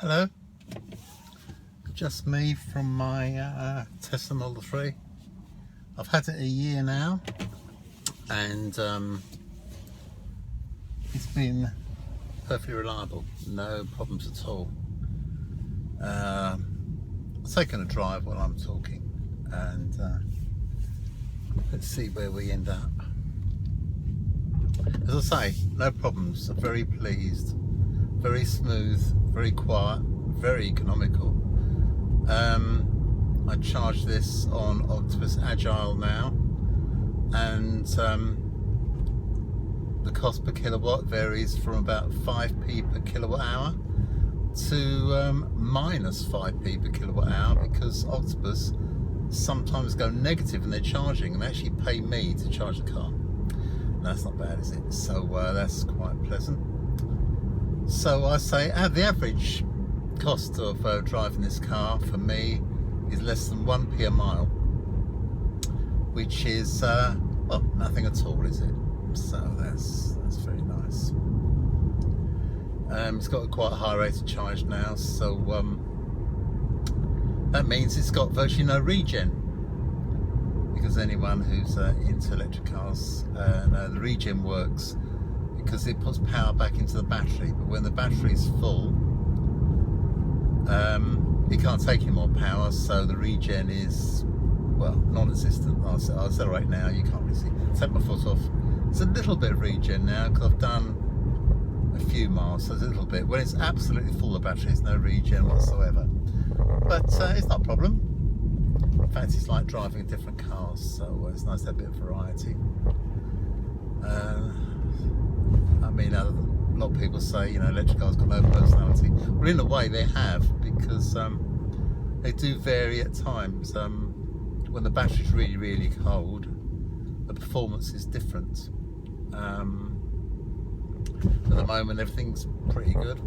Hello, just me from my Tesla Model 3. I've had it a year now and it's been perfectly reliable, no problems at all. I've taken a drive while I'm talking and let's see where we end up. As I say, no problems, I'm very pleased, very smooth, very quiet, very economical. I charge this on Octopus Agile now, and the cost per kilowatt varies from about 5p per kilowatt hour to minus 5p per kilowatt hour, because Octopus sometimes go negative in their charging and actually pay me to charge the car. That's not bad, is it? So that's quite pleasant. So I say the average cost of driving this car for me is less than 1p a mile, which is well, nothing at all, is it? So that's very nice. It's got a quite a high rate of charge now, so that means it's got virtually no regen, because anyone who's into electric cars know the regen works because it puts power back into the battery, but when the battery is full, it can't take any more power, so the regen is, well, non-existent. I'll accelerate now, you can't really see. Take my foot off. It's a little bit of regen now because I've done a few miles, so there's a little bit. When it's absolutely full, the battery, there's no regen whatsoever. But it's not a problem. In fact, it's like driving different cars, so it's nice to have a bit of variety. I mean, a lot of people say, you know, electric cars got no personality. Well, in a way they have, because they do vary at times. When the battery's really, really cold, the performance is different. At the moment, everything's pretty good.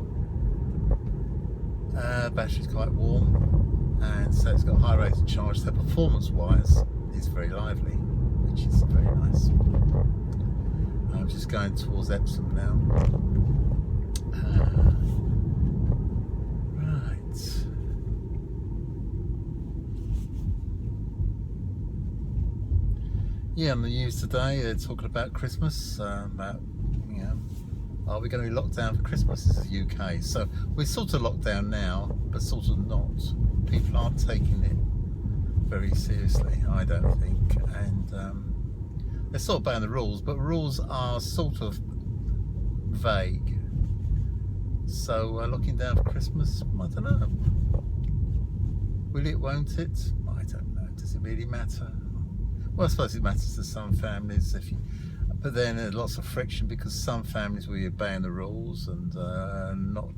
Battery's quite warm, and so it's got a high rate of charge, so performance-wise, it's very lively, which is very nice. I'm just going towards Epsom now. Right. Yeah, on the news today, they're talking about Christmas, about, you know, are we going to be locked down for Christmas? This is the UK. So we're sort of locked down now, but sort of not. People aren't taking it very seriously, I don't think. And they're sort of obeying the rules, but rules are sort of vague. So locking down for Christmas, I don't know. Will it, won't it? I don't know. Does it really matter? Well, I suppose it matters to some families, but then there's lots of friction because some families will be obeying the rules and not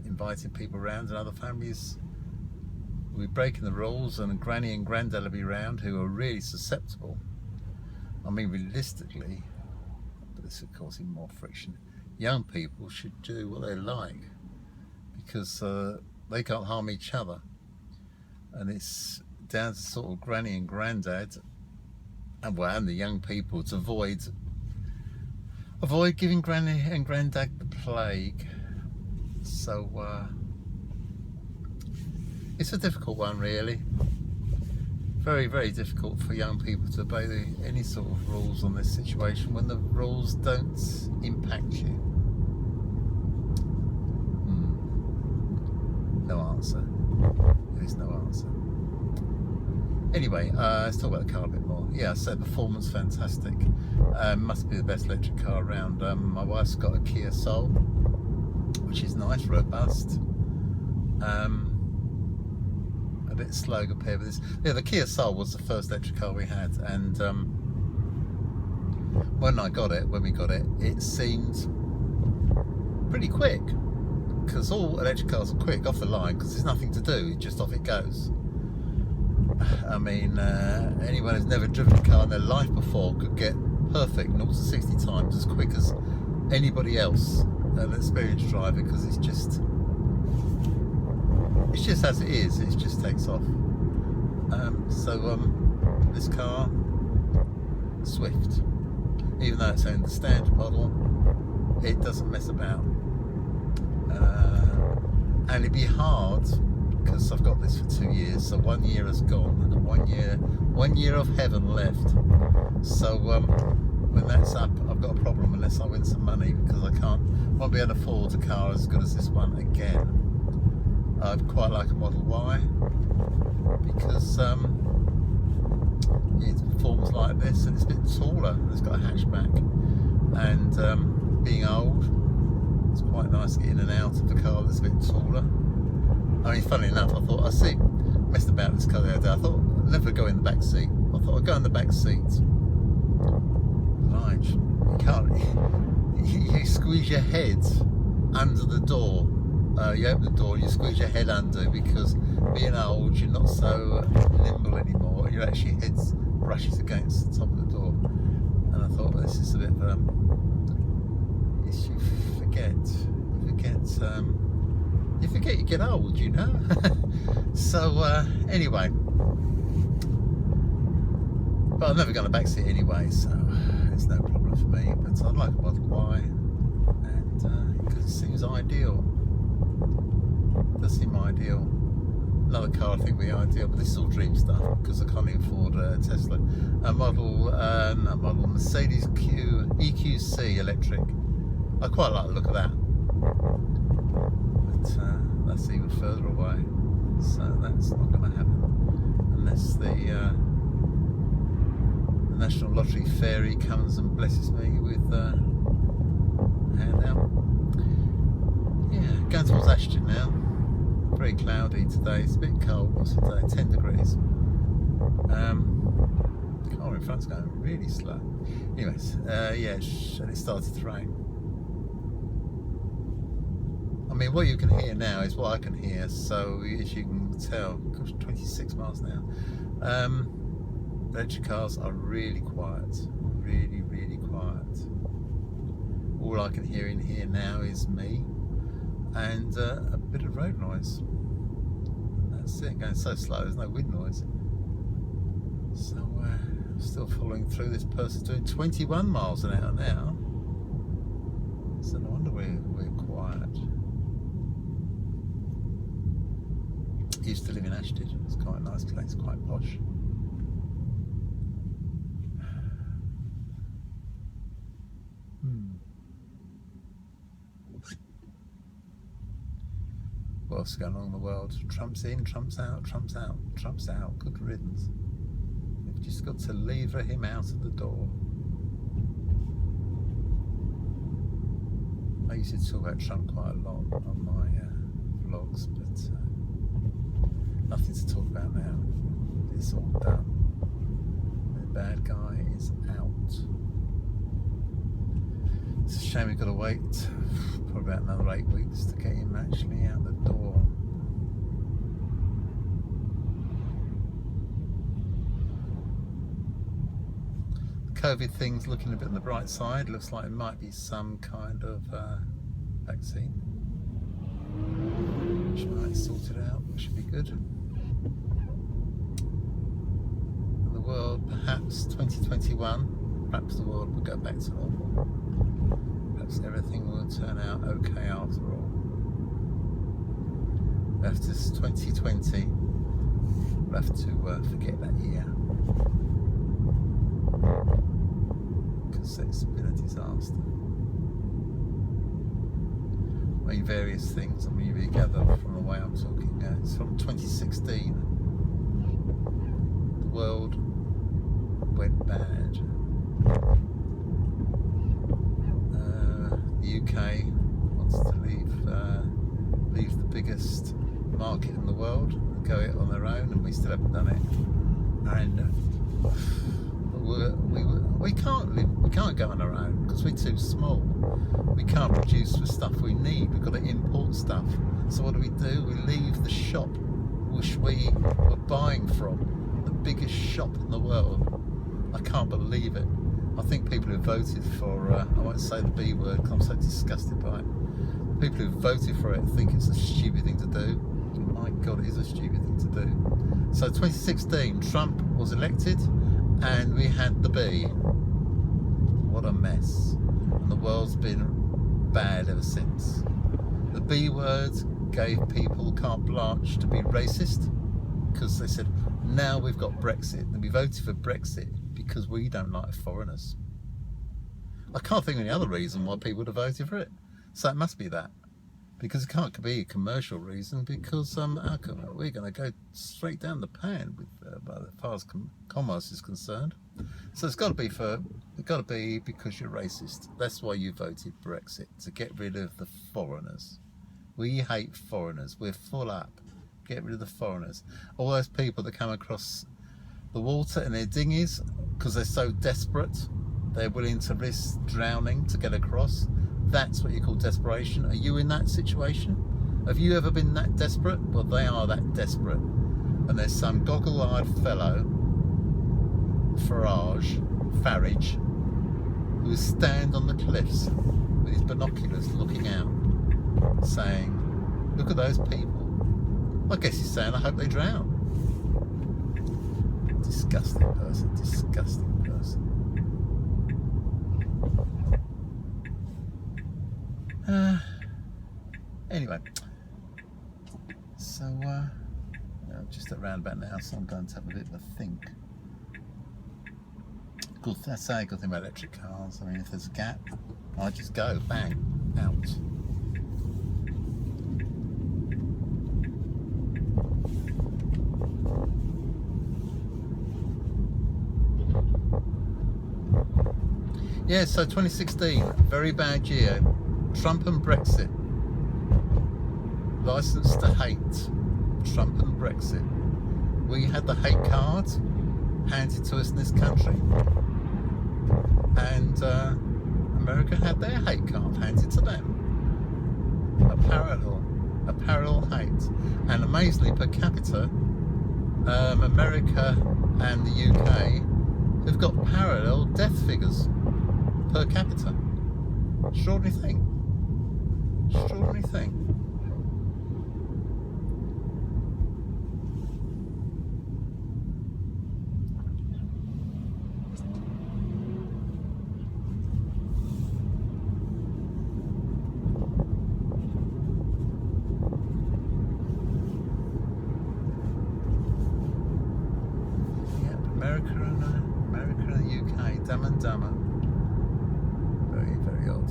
inviting people around, and other families will be breaking the rules, and Granny and Grandad will be around who are really susceptible. I mean, realistically, but this is causing more friction. Young people should do what they like, because they can't harm each other, and it's down to sort of Granny and Grandad and the young people to avoid giving Granny and Grandad the plague. So it's a difficult one, really. Very, very difficult for young people to obey any sort of rules on this situation when the rules don't impact you. No answer. There is no answer. Anyway, let's talk about the car a bit more. Yeah, so performance, fantastic. Must be the best electric car around. My wife's got a Kia Soul, which is nice, robust. A bit slow compared with this. Yeah, the Kia Soul was the first electric car we had, and when we got it, it seemed pretty quick, because all electric cars are quick off the line because there's nothing to do, just off it goes. I mean, anyone who's never driven a car in their life before could get perfect 0 to 60 times as quick as anybody else, an experienced driver, because it's just as it is, it just takes off. This car, Swift, even though it's only the standard model, it doesn't mess about. and it'd be hard because I've got this for 2 years, so 1 year has gone and 1 year of heaven left. So when that's up, I've got a problem unless I win some money, because won't be able to afford a car as good as this one again. I'd quite like a Model Y because it performs like this, and it's a bit taller and it's got a hatchback, and being old, it's quite nice to get in and out of the car that's a bit taller. I mean, funnily enough, I messed about this car the other day. I thought I'd never go in the back seat. I thought I'd go in the back seat. Right, you can't. You squeeze your head under the door. You open the door and you squeeze your head under, because being old, you're not so nimble anymore. Your actually head brushes against the top of the door. And I thought, well, this is a bit of you forget you get old, you know. So anyway, but I'm never going to backseat anyway, so it's no problem for me. But I'd like a Model Y, and because it seems ideal. It does seem ideal. Another car I think would be ideal, but this is all dream stuff because I can't even afford a Tesla. A Mercedes EQC electric. I quite like the look of that, but that's even further away, so that's not going to happen unless the National Lottery Fairy comes and blesses me with a handout. Yeah, going towards Ashton now. Very cloudy today. It's a bit cold. What's it today? 10 degrees. The car in front's going really slow. Anyways, yeah, and it started to rain. I mean, what you can hear now is what I can hear. So as you can tell, gosh, 26 miles an hour. Electric cars are really quiet. Really, really quiet. All I can hear in here now is me and a bit of road noise. That's it, going so slow, there's no wind noise. So I'm still following through. This person's doing 21 miles an hour now. So no wonder we're quiet. Used to live in Ashton. It's quite a nice place, quite posh. What's going on in the world? Trump's in, Trump's out, Trump's out, Trump's out. Good riddance. We've just got to lever him out of the door. I used to talk about Trump quite a lot on my vlogs, but nothing to talk about now. It's all done. The bad guy is out. It's a shame we've got to wait probably about another 8 weeks to get him actually out the door. The COVID thing's looking a bit on the bright side. Looks like it might be some kind of vaccine, which might sort it out, which should be good. In the world, perhaps 2021, perhaps the world will go back to normal. Perhaps everything will turn out okay after all. After 2020, we'll have to forget that year, because it's been a disaster. I mean, various things. I mean, you gather from the way I'm talking. It's from 2016. The world went bad. The UK wants to leave the biggest market in the world and go it on their own, and we still haven't done it. And we can't go on our own because we're too small. We can't produce the stuff we need. We've got to import stuff. So what do? We leave the shop which we were buying from, the biggest shop in the world. I can't believe it. I think people who voted for, I won't say the B word because I'm so disgusted by it. People who voted for it think it's a stupid thing to do. My God, it is a stupid thing to do. So 2016, Trump was elected and we had the B. What a mess. And the world's been bad ever since. The B word gave people carte blanche to be racist, because they said, now we've got Brexit, and we voted for Brexit because we don't like foreigners. I can't think of any other reason why people would have voted for it. So it must be that. Because it can't be a commercial reason, because we're going to go straight down the pan with, as far as commerce is concerned. So it's got to be because you're racist. That's why you voted Brexit, to get rid of the foreigners. We hate foreigners. We're full up. Get rid of the foreigners. All those people that come across the water in their dinghies because they're so desperate, they're willing to risk drowning to get across. That's what you call desperation. Are you in that situation? Have you ever been that desperate? Well, they are that desperate. And there's some goggle-eyed fellow, Farage, who will stand on the cliffs with his binoculars looking out, saying, look at those people. I guess he's saying, I hope they drown. Disgusting person, disgusting person. Anyway, so just around about now, so I'm going to have a bit of a think. That's a good thing about electric cars. I mean, if there's a gap, I just go bang out. Yeah, so 2016, very bad year. Trump and Brexit. License to hate. Trump and Brexit. We had the hate card handed to us in this country. And America had their hate card handed to them. A parallel hate. And amazingly, per capita, America and the UK have got parallel death figures per capita. Extraordinary thing. Extraordinary thing. America and the UK, Dumb and Dumber. Very, very odd.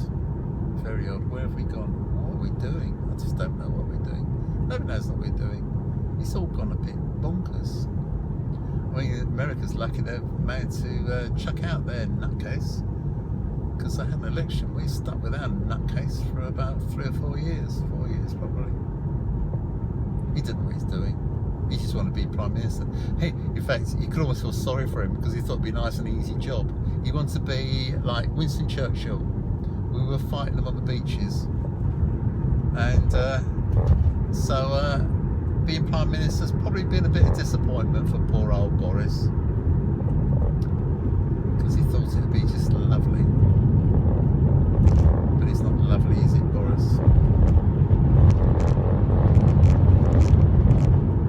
Very odd. Where have we gone? What are we doing? I just don't know what we're doing. Nobody knows what we're doing. It's all gone a bit bonkers. I mean, America's lucky they've managed to chuck out their nutcase, because they had an election. We stuck with our nutcase for about 3 or 4 years. 4 years probably. He didn't know what he's doing. He just wanted to be Prime Minister. Hey, in fact, you could almost feel sorry for him, because he thought it'd be a nice and easy job. He wanted to be like Winston Churchill. We were fighting them on the beaches. And so being Prime Minister's probably been a bit of disappointment for poor old Boris, because he thought it'd be just lovely. But it's not lovely, is it, Boris?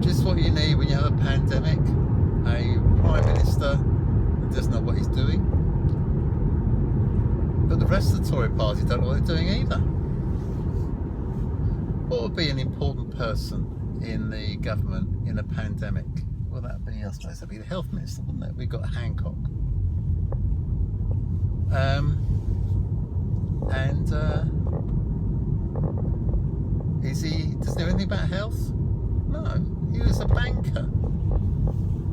Just what you need when you have a pandemic, a Prime Minister that doesn't know what he's doing. But the rest of the Tory party don't know what they're doing either. What would be an important person in the government in a pandemic? Well, that'd be, I suppose, that'd be the health minister, wouldn't it? We've got Hancock. Does he know anything about health? No, he was a banker.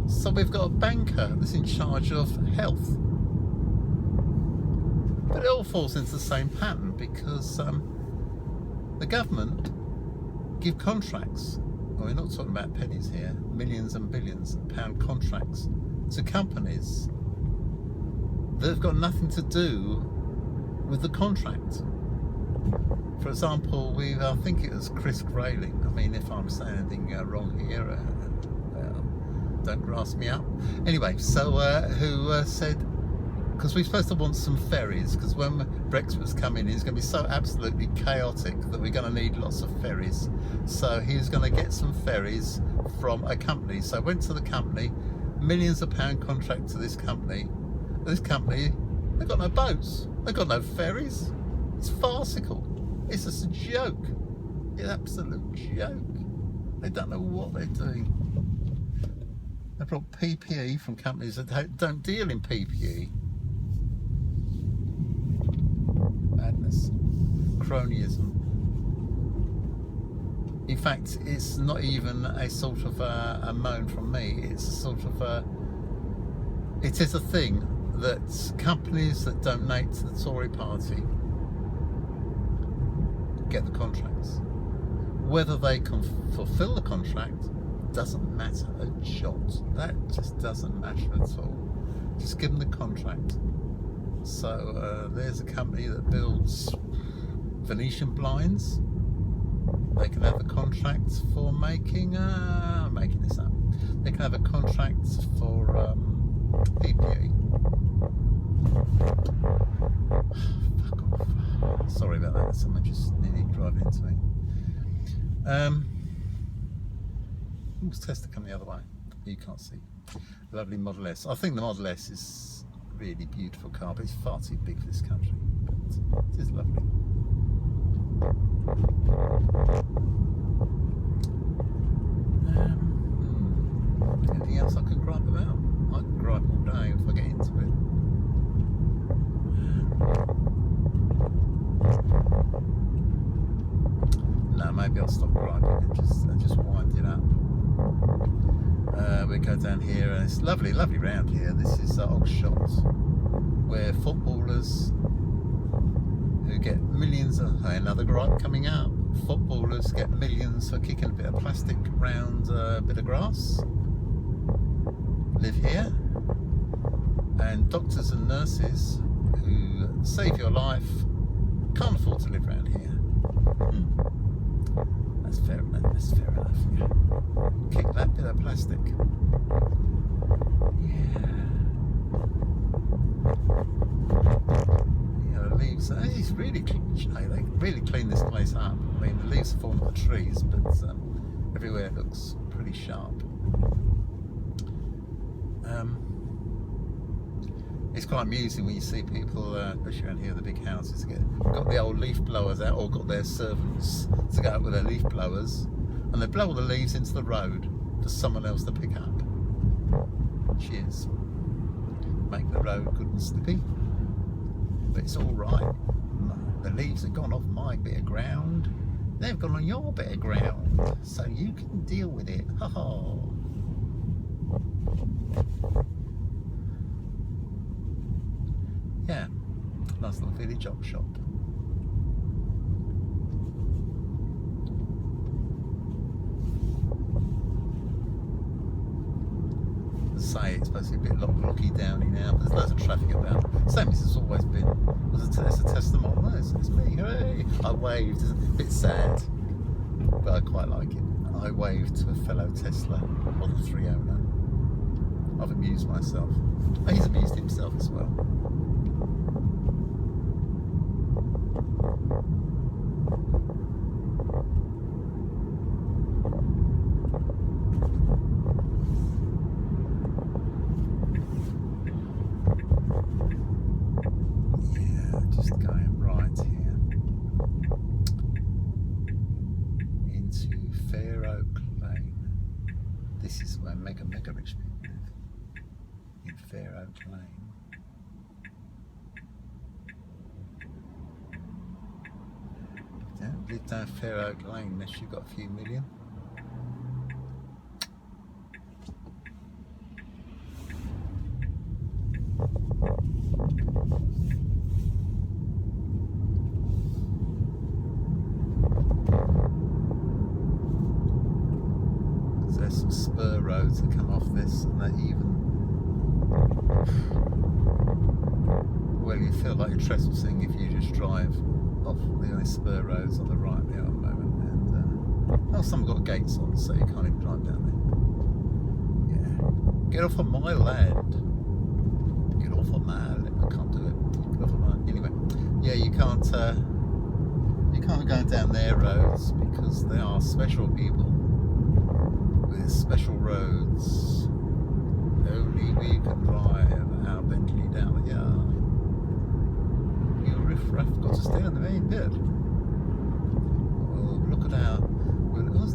So we've got a banker that's in charge of health. But it all falls into the same pattern, because the government give contracts, well, we're not talking about pennies here, millions and billions of pound contracts to companies that have got nothing to do with the contract. For example, I think it was Chris Grayling. I mean, if I'm saying anything wrong here, don't grass me up. Anyway, so who said, because we're supposed to want some ferries, because when Brexit was coming, it's going to be so absolutely chaotic that we're going to need lots of ferries. So he was going to get some ferries from a company. So I went to the company, millions of pound contract to this company. This company, they've got no boats, they've got no ferries. It's farcical. It's just a joke. an absolute joke. They don't know what they're doing. They brought PPE from companies that don't deal in PPE. Madness. Cronyism. In fact, it's not even a sort of a moan from me. It's a sort of it is a thing that companies that donate to the Tory party get the contracts. Whether they can fulfill the contract doesn't matter a jot. That just doesn't matter at all. Just give them the contract. So there's a company that builds Venetian blinds. They can have a contract for making, I'm making this up. They can have a contract for PPE. Fuck off. Sorry about that. Someone just nearly driving into me. Who's Tesla coming the other way? You can't see. Lovely Model S. I think the Model S is a really beautiful car, but it's far too big for this country. But it is lovely. Anything else I can gripe about? I can gripe all day if I get into it. No, maybe I'll stop griping and just wind it up. We go down here, and it's lovely round here. This is Oxshott, where footballers who get millions of, another gripe coming out, footballers get millions for kicking a bit of plastic round a bit of grass, live here, and doctors and nurses who save your life can't afford to live around here. That's fair enough, yeah. Kick that bit of plastic. The leaves, it's really clean. They really clean this place up. I mean, the leaves are falling on the trees, but everywhere looks pretty sharp. It's quite amusing when you see people, especially around here, the big houses, got the old leaf blowers out, or got their servants to go out with their leaf blowers, and they blow all the leaves into the road for someone else to pick up. Cheers. Make the road good and slippy. But it's all right. The leaves have gone off my bit of ground. They've gone on your bit of ground, so you can deal with it. Ha ha. Yeah, nice little village Oxshott. Say it's supposed to be a bit locky downy now, but there's loads of traffic about. Same as it's always been. There's a Tesla Model. No, it's me. Hooray! I waved. It's a bit sad, but I quite like it. I waved to a fellow Tesla Model 3 owner. I've amused myself. He's amused himself as well. Just going right here into Fair Oak Lane. This is where mega rich people live, in Fair Oak Lane. Don't live down Fair Oak Lane unless you've got a few million. There's some spur roads that come off this, and they even, well, you feel like you're trespassing if you just drive off the only spur roads on the right there at the moment. And some got gates on, so you can't even drive down there. Yeah, get off of my land. Get off of my land. I can't do it. Get off of mine. Anyway, yeah, you can't go down their roads because they are special people with special roads. Only we can drive our Bentley down the yard. You riff-raff got to stay on the main bit. Oh, look at our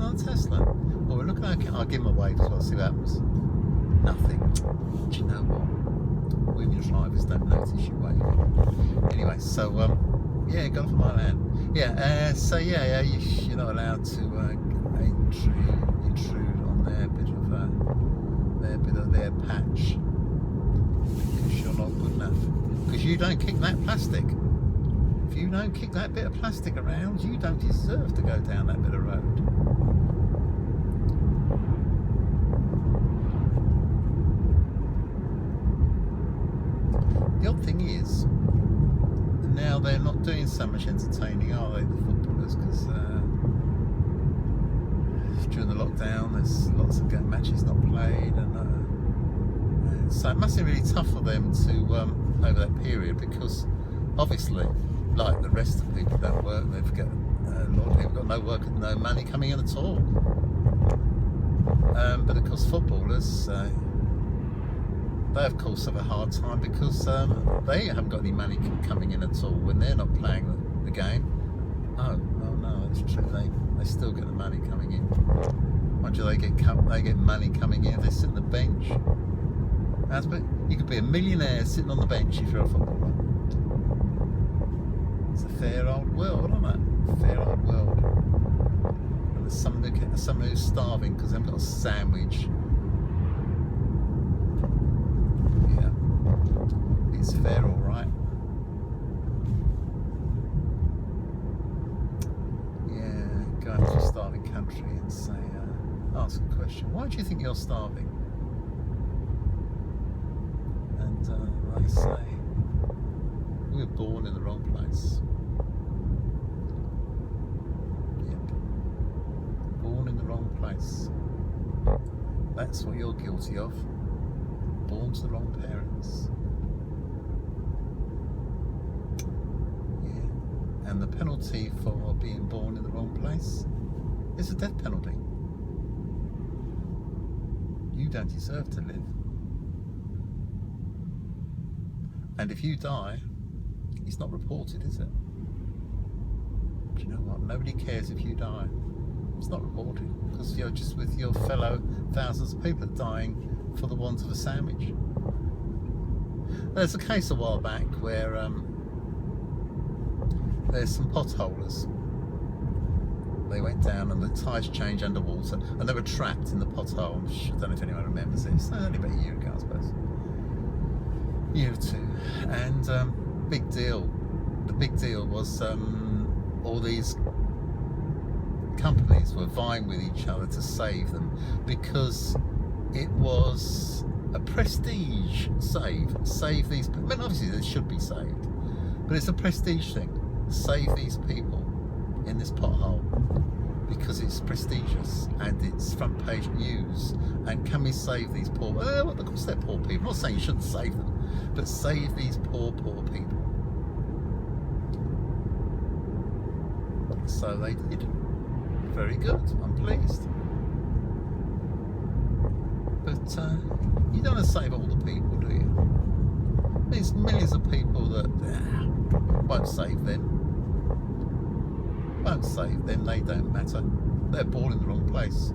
on a Tesla. Well, we're looking at. I'll give him a wave as well. See what happens. Nothing. Do you know what? Women drivers don't notice you waving. Anyway, so yeah, got off my land. Yeah. So yeah, you're not allowed to intrude on their patch because you're not good enough. Because you don't kick that plastic. If you don't kick that bit of plastic around, you don't deserve to go down that bit of road. The odd thing is, now they're not doing so much entertaining, are they, the footballers? Because during the lockdown, there's lots of game matches not played, and so it must be really tough for them to over that period, because obviously, like the rest of people don't work, they've got a lot of people got no work and no money coming in at all. But of course, footballers, they of course have a hard time because they haven't got any money coming in at all when they're not playing the game. Oh no, that's true. They still get the money coming in. Mind you, they get money coming in. They sit on the bench. You could be a millionaire sitting on the bench if you're a footballer. It's a fair old world, isn't it? Fair old world. And there's someone who's starving because they haven't got a sandwich. Yeah, it's fair, all right. Yeah, go into a starving country and say, ask a question. Why do you think you're starving? And they say, we were born in the wrong place. Yep. Born in the wrong place. That's what you're guilty of. Born to the wrong parents. Yeah. And the penalty for being born in the wrong place is a death penalty. You don't deserve to live. And if you die, it's not reported, is it? Do you know what? Nobody cares if you die. It's not reported because you're just with your fellow thousands of people dying for the want of a sandwich. There's a case a while back where there's some potholers. They went down and the tyres changed underwater and they were trapped in the pothole. I don't know if anyone remembers it. It's only about a year ago, I suppose. Year or two. And big deal. The big deal was all these companies were vying with each other to save them because it was a prestige save these people. I mean, obviously they should be saved, but it's a prestige thing. Save these people in this pothole because it's prestigious and it's front page news. And can we save these poor? Well, of course they're poor people. I'm not saying you shouldn't save them, but save these poor people. So they did. Very good. I'm pleased. But you don't want to save all the people, do you? There's millions of people that won't save them. Won't save them. They don't matter. They're born in the wrong place.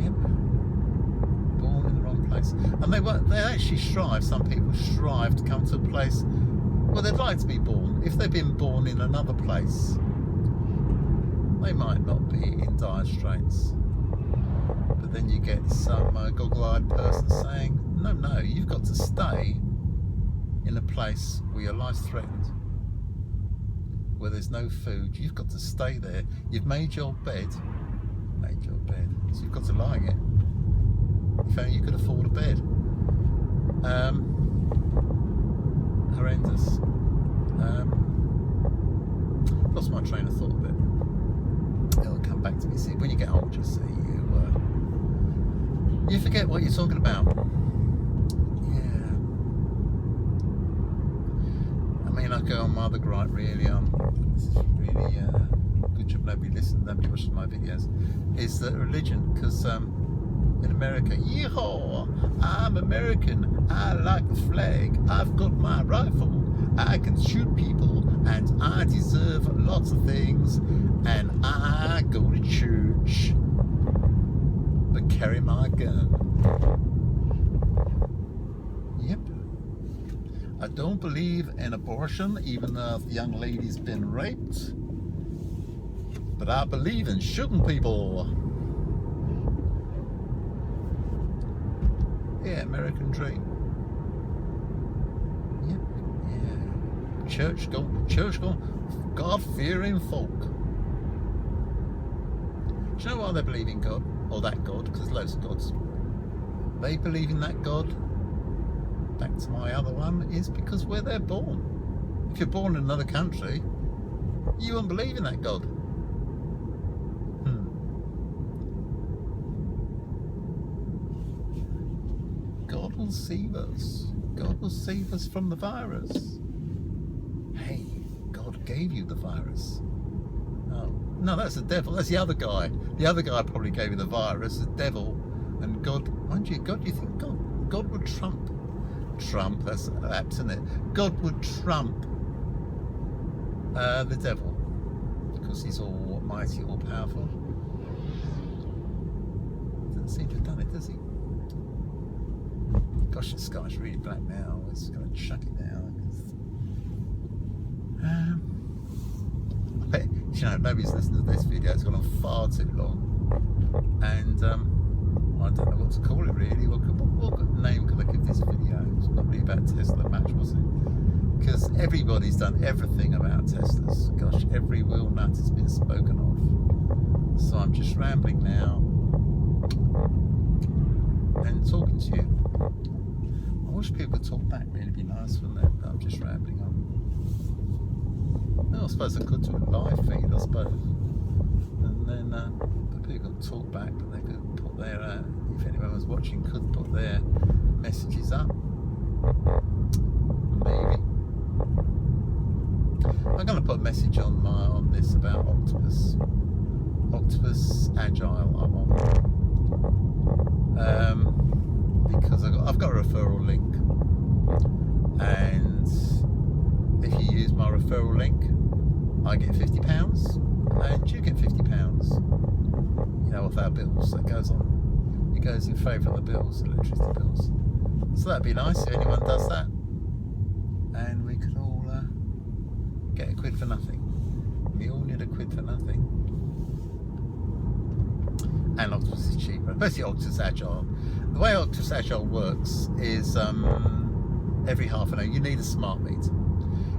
Yep. Born in the wrong place. And they actually strive. Some people strive to come to a place where they'd like to be born. If they've been born in another place, they might not be in dire straits. But then you get some goggle-eyed person saying, no, you've got to stay in a place where your life's threatened, where there's no food. You've got to stay there. You've made your bed, so you've got to lie in it. If only you could afford a bed. Horrendous. Lost my train of thought a bit. It'll come back to me. See, when you get old, you see, you forget what you're talking about. Yeah. I mean, I go on my other gripe really. This is really good job nobody listened, nobody watches my videos. Is that religion? Because in America, yeehaw! I'm American. I like the flag. I've got my rifle. I can shoot people. and I deserve lots of things, and I go to church, but carry my gun. Yep. I don't believe in abortion, even though the young lady's been raped, but I believe in shooting people. Yeah, American dream. Yep, yeah. Church go, God-fearing folk. Do you know why they believe in God? Or that God? Because there's loads of gods. They believe in that God, back to my other one, is because where they're born. If you're born in another country, you won't believe in that God. God will save us. God will save us from the virus. Hey, God gave you the virus. Oh, no, that's the devil. That's the other guy. The other guy probably gave you the virus, the devil. And God, mind you, God, you think God would trump? Trump, that's apt, isn't it? God would trump the devil because he's almighty, all powerful. Doesn't seem to have done it, does he? Gosh, the sky's really black now. It's going to chuck it down. I bet, you know, nobody's listening to this video. It's gone on far too long, and I don't know what to call it really. What name could I give this video? It's not really about Tesla much, was it? Because everybody's done everything about Teslas. Gosh, every wheel nut has been spoken of. So I'm just rambling now and talking to you. I wish people would talk back, really be nice, wouldn't it? I'm just rambling on. Well, I suppose I could do a live feed, I suppose. And then the people could talk back, but they could put their, if anyone was watching, could put their messages up. Maybe. I'm going to put a message on this about Octopus. Octopus Agile, I'm on. Because I've got a referral link, and if you use my referral link, I get £50 and you get £50, you know, off our bills. That goes on, it goes in favour of the bills, electricity bills. So that'd be nice if anyone does that, and we could all get a quid for nothing. We all need a quid for nothing. And Octopus is cheaper, especially Octopus Agile. The way Octopus Agile works is every half an hour you need a smart meter.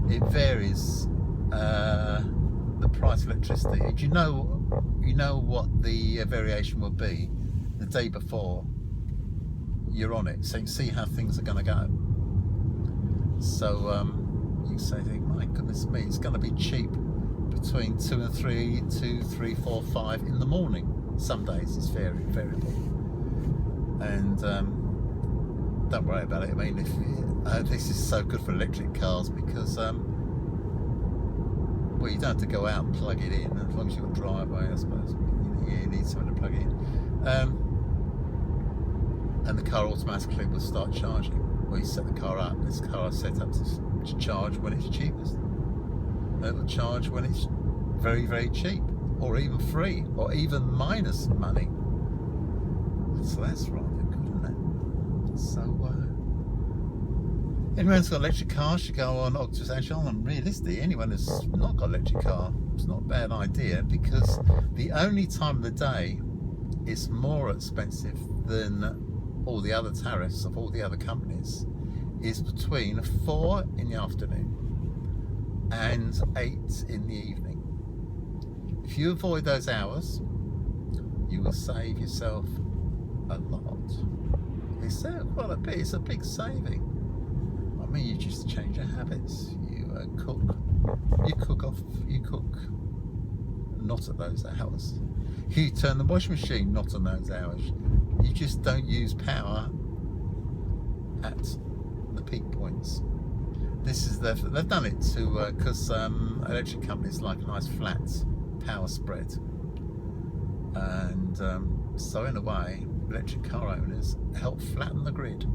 It varies the price of electricity. Do you know what the variation will be the day before you're on it, so you can see how things are going to go. So you say, my goodness me, it's going to be cheap between 2 and 3, 2, 3, 4, 5 in the morning. Some days it's very variable, and don't worry about it. I mean, if this is so good for electric cars because well, you don't have to go out and plug it in as long as you've got a driveway, I suppose. You need someone to plug it in, and the car automatically will start charging. Well, you set the car up. This car is set up to charge when it's cheapest. It will charge when it's very, very cheap, or even free, or even minus money. So that's rather good, isn't it? So anyone who's got an electric car should go on Octopus Agile, and realistically anyone who's not got an electric car, it's not a bad idea, because the only time of the day it's more expensive than all the other tariffs of all the other companies is between 4 in the afternoon and 8 in the evening. If you avoid those hours, you will save yourself a lot. It's quite a bit. It's a big saving. I mean, you just change your habits. You cook. You cook not at those hours. You turn the washing machine not on those hours. You just don't use power at the peak points. This is they've done it to because electric companies like a nice flat power spread, and so in a way electric car owners help flatten the grid.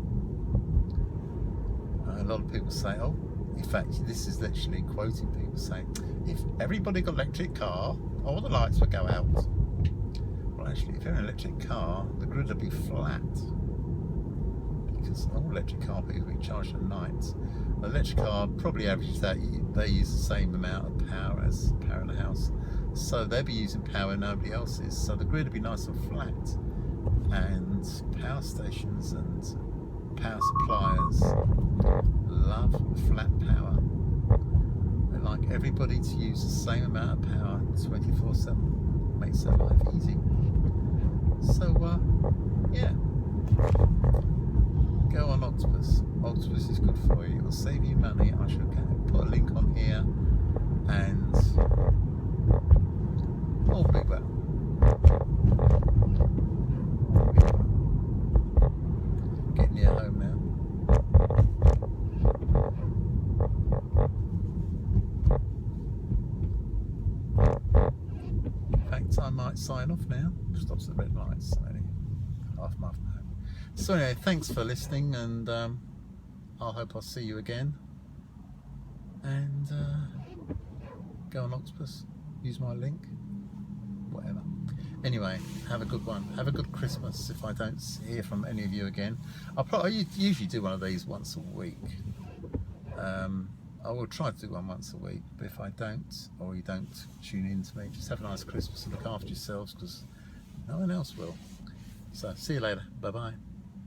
A lot of people say, oh, In fact, this is literally quoting people saying, if everybody got an electric car, all the lights would go out. Well, actually, if you're in an electric car, the grid would be flat, because all electric car people will be charged at night. An electric car probably averages that they use the same amount of power as power in the house, so they'll be using power nobody else is. So the grid would be nice and flat, and power stations and power suppliers love flat power. They like everybody to use the same amount of power 24/7. Makes their life easy. So yeah, go on Octopus. Octopus is good for you. It'll save you money. I should put a link on here. And oh, big well. Getting near home now. In fact, I might sign off now. Stops at the red lights. Only half a mile from home. So anyway, thanks for listening, and I hope I'll see you again. And go on Octopus. Use my link. Whatever. Anyway, have a good one. Have a good Christmas. If I don't hear from any of you again, I usually do one of these once a week. I will try to do one once a week, but if I don't, or you don't tune in to me, just have a nice Christmas and look after yourselves, because no one else will. So see you later. Bye bye.